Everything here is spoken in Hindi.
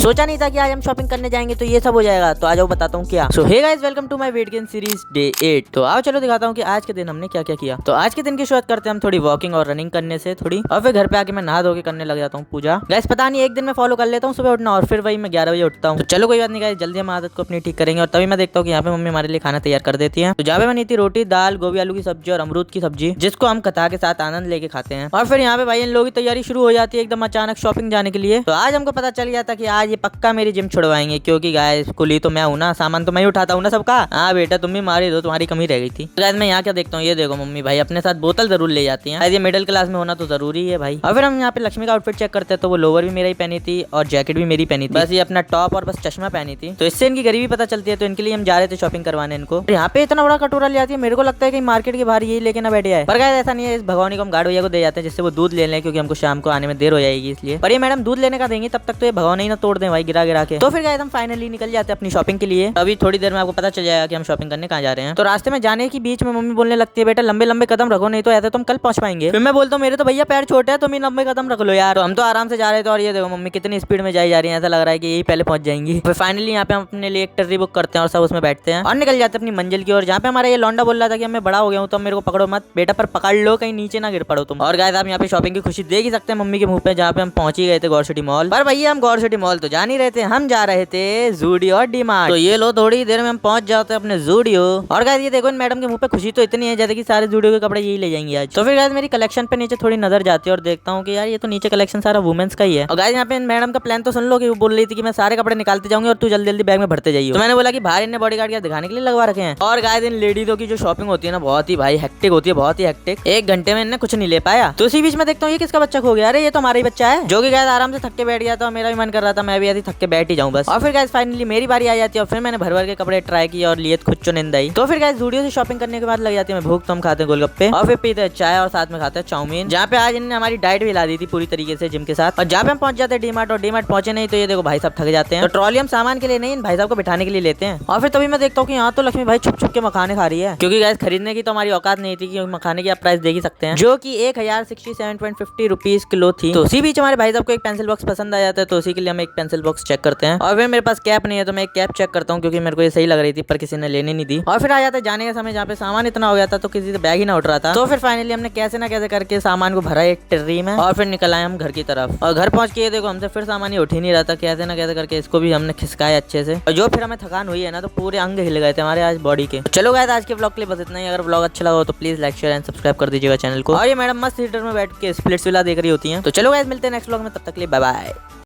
सोचा नहीं था कि आज हम शॉपिंग करने जाएंगे तो ये सब हो जाएगा। तो आ जाओ बताता हूँ क्या। So hey guys, welcome to my weight gain series day 8। तो आओ चलो दिखाता हूँ कि आज के दिन हमने क्या क्या किया। तो आज के दिन की शुरुआत करते हैं हम थोड़ी वॉकिंग और रनिंग करने से थोड़ी, और फिर घर पे आके मैं नहा धो के करने लग जाता हूँ पूजा। गाइस पता नहीं एक दिन में फॉलो कर लेता हूँ सुबह उठना, और फिर वही मैं 11 बजे उठता हूँ। तो चलो कोई बात नहीं गाइस, जल्दी हम आदत को अपनी ठीक करेंगे। और तभी मैं देखता हूँ कि यहाँ पे मम्मी हमारे लिए खाना तैयार कर देती है। तो जहाँ पे बनी थी रोटी, दाल, गोभी आलू की सब्जी और अमरूद की सब्जी, जिसको हम कथा के साथ आनंद लेके खाते हैं। और फिर यहाँ पे भाई इन लोगों की तैयारी शुरू हो जाती है एकदम अचानक शॉपिंग जाने के लिए। तो आज हमको पता चल गया था कि आज ये पक्का मेरी जिम छुड़वाएंगे, क्योंकि गाइस कुली तो मैं हूं ना, सामान तो मैं ही उठाता हूं ना सबका। हाँ बेटा तुम भी मारी दो, तुम्हारी कमी रह गई थी। तो गाइस मैं यहाँ क्या देखता हूँ, ये देखो मम्मी भाई अपने साथ बोतल जरूर ले जाती हैं। ये मिडिल क्लास में होना तो जरूरी है भाई। और फिर हम यहाँ पे लक्ष्मी का आउटफिट चेक करते हैं, तो वो लोवर भी मेरा ही पहनी थी और जैकेट भी मेरी पहनी थी, बस ये अपना टॉप और बस चश्मा पहनी थी। तो इससे इनकी गरीबी पता चलती है। तो इनके लिए हम जा रहे थे शॉपिंग करवाने इनको। यहाँ पे इतना बड़ा कटोरा ले आती है, मेरे को लगता है कि मार्केट के बाहर यही लेके ना बैठे है। पर गाइस ऐसा नहीं है, इस भगवानी को हम गार्ड भैया को दे जाते हैं जिससे वो दूध ले लें, क्योंकि हमको शाम को आने में देर हो जाएगी इसलिए। पर ये मैडम दूध लेने का देंगी तब तक तो ये भगवान ही ना तोड़ दें भाई गिरा गिरा के। तो फिर गाइस हम फाइनली निकल जाते हैं अपनी शॉपिंग के लिए। अभी थोड़ी देर में आपको पता चल जाएगा कि हम शॉपिंग करने कहाँ जा रहे हैं। तो रास्ते में जाने के बीच में मम्मी बोलने लगती है, बेटा लंबे लंबे कदम रखो नहीं तो ऐसे तुम कल पहुंच पाएंगे। फिर मैं बोलता हूँ मेरे तो भैया पैर छोटे हैं, तुम ही लंबे कदम रख लो यार। तो हम तो आराम से जा रहे थे और ये देखो मम्मी कितनी स्पीड में जा रही है, ऐसा लग रहा है कि यही पहले पहुंच जाएंगी। फिर फाइनली यहाँ पे हम अपने लिए एक टर्री बुक करते हैं और सब उसमें बैठते हैं और निकल जाते हैं अपनी मंजिल की ओर। जहाँ पे हमारा ये लौंडा बोल रहा था कि मैं बड़ा हो गया हूँ तो मेरे को पकड़ो मत बेटा, पर पकड़ लो कहीं नीचे ना गिर पड़ो तुम। और गाइस आप यहाँ पे शॉपिंग की खुशी देख ही सकते हैं मम्मी के मुंह पे, जहाँ पे हम पहुंच ही गए थे गौर सिटी मॉल। पर भैया हम गौर सिटी मॉल तो जा नहीं रहे थे, हम जा रहे थे जूडियो और डीमार्ट। तो ये लो थोड़ी देर में हम पहुंच जाते हैं अपने जूडियो। और गाइस ये देखो इन मैडम के मुंह पे खुशी तो इतनी है जैसे कि सारे जूडियो के कपड़े यही ले जाएंगे आज। तो फिर गाइस मेरी कलेक्शन पे नीचे थोड़ी नजर जाती है और देखता हूँ कि यार ये तो नीचे कलेक्शन सारा वुमेन्स का ही है। और गाइस यहाँ पे इन मैडम का प्लान तो सुन लो कि वो बोल रही थी कि मैं सारे कपड़े निकालते जाऊंगी और तू जल्दी जल्दी बैग में भरते जाइए। तो मैंने बोला कि बाहर इन्हें बॉडीगार्ड क्या दिखाने के लिए लगवा रखे हैं। और गाइस इन लेडीजों की जो शॉपिंग होती है ना बहुत ही भाई हेक्टिक होती है, बहुत ही हेक्टिक। एक घंटे में इन्हें कुछ नहीं ले पाया। तो उसी बीच में देखता हूँ ये किसका बच्चा खो गया। अरे ये तो हमारा ही बच्चा है, जो कि गाइस आराम से थक के बैठ गया था। मेरा भी मन कर रहा था मैं भी ऐसे थक के बैठ ही जाऊँ बस। और फिर गाइस फाइनली मेरी बारी आ जाती है और फिर मैंने भर भर के कपड़े ट्राई किए और लिए खुद चुनिंदा ही। तो फिर गाइस जूडियो से शॉपिंग करने के बाद लग जाती है मैं भूख। तो हम खाते हैं गोलगप्पे और फिर पीते हैं चाय और साथ में खाते हैं चाउमीन, जहाँ पे आज इन्होंने हमारी डाइट भी ला दी थी पूरी तरीके से जिम के साथ। और जहाँ पे हम पहुंच जाते हैं डीमार्ट, और डीमार्ट पहुंचे नहीं तो ये देखो भाई साहब थक जाते हैं। तो ट्रॉली हम सामान के लिए नहीं इन भाई साहब को बिठाने के लिए लेते हैं। और फिर तभी मैं देखता हूँ कि यहाँ तो लक्ष्मी भाई छुप छुप के मखाने खा रही है, क्योंकि गाइस खरीदने की तो हमारी औकात नहीं थी कि मखाने की आप प्राइस देख ही सकते हैं, जो कि 1067.50 रुपीज किलो थी। तो उसी बीच हमारे भाई साहब को एक पेंसिल बॉक्स पसंद आ जाता है, तो उसी के लिए हम एक पेंसिल बॉक्स चेक करते हैं। और फिर मेरे पास कैप नहीं है तो मैं एक कैप चेक करता हूँ, क्योंकि मेरे को ये सही लग रही थी पर किसी ने लेने नहीं दी। और फिर आ जाता है जाने का समय, जहाँ पे सामान इतना हो गया था तो किसी से बैग ही ना उठ रहा था। तो फिर फाइनली हमने कैसे ना कैसे करके सामान को भरा एक ट्री में और फिर निकल आए हम घर की तरफ। और घर पहुंच के देखो हमसे फिर सामान ही उठ ही नहीं रहा था, कैसे ना कैसे करके इसको भी हमने खिसकाया अच्छे से। और जो फिर हमें थकान हुई है ना तो पूरे अंग हिल गए थे हमारे आज बॉडी के। चलो गाइस आज के ब्लॉग के लिए बस इतना ही। अगर ब्लॉग अच्छा लगा हो तो please like share and subscribe कर दीजिएगा चैनल को। और ये मैडम मस्त थिएटर में बैठ के स्प्लिट्स विला देख रही होती हैं। तो चलो गाइस मिलते हैं नेक्स्ट ब्लॉग में, तब तक के लिए बाय बाय।